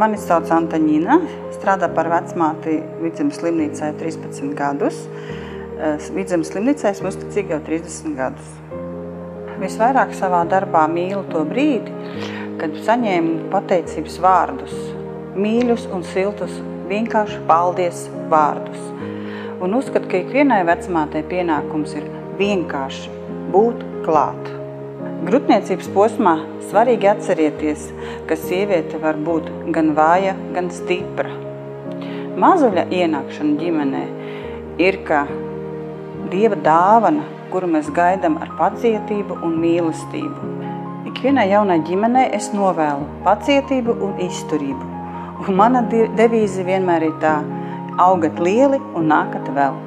Mani sauc Antaņina, strādā par vecmāti Vidzemes slimnīcā 13 gadus. Vidzemes slimnīcā esmu uzticīga jau 30 gadus. Visvairāk savā darbā mīlu to brīdi, kad saņēmu pateicības vārdus, mīļus un siltus, vienkārši paldies vārdus. Un uzskatu, ka ikvienai vecmātei pienākums ir vienkārši būt klāt. Grutniecības posmā svarīgi atcerieties, ka sieviete var būt gan vāja, gan stipra. Mazuļa ienākšana ģimenē ir kā Dieva dāvana, kuru mēs gaidām ar pacietību un mīlestību. Ikvienai jaunai ģimenei es novēlu pacietību un izturību. Un mana devīze vienmēr ir tā: augat lieli un nākat vēl.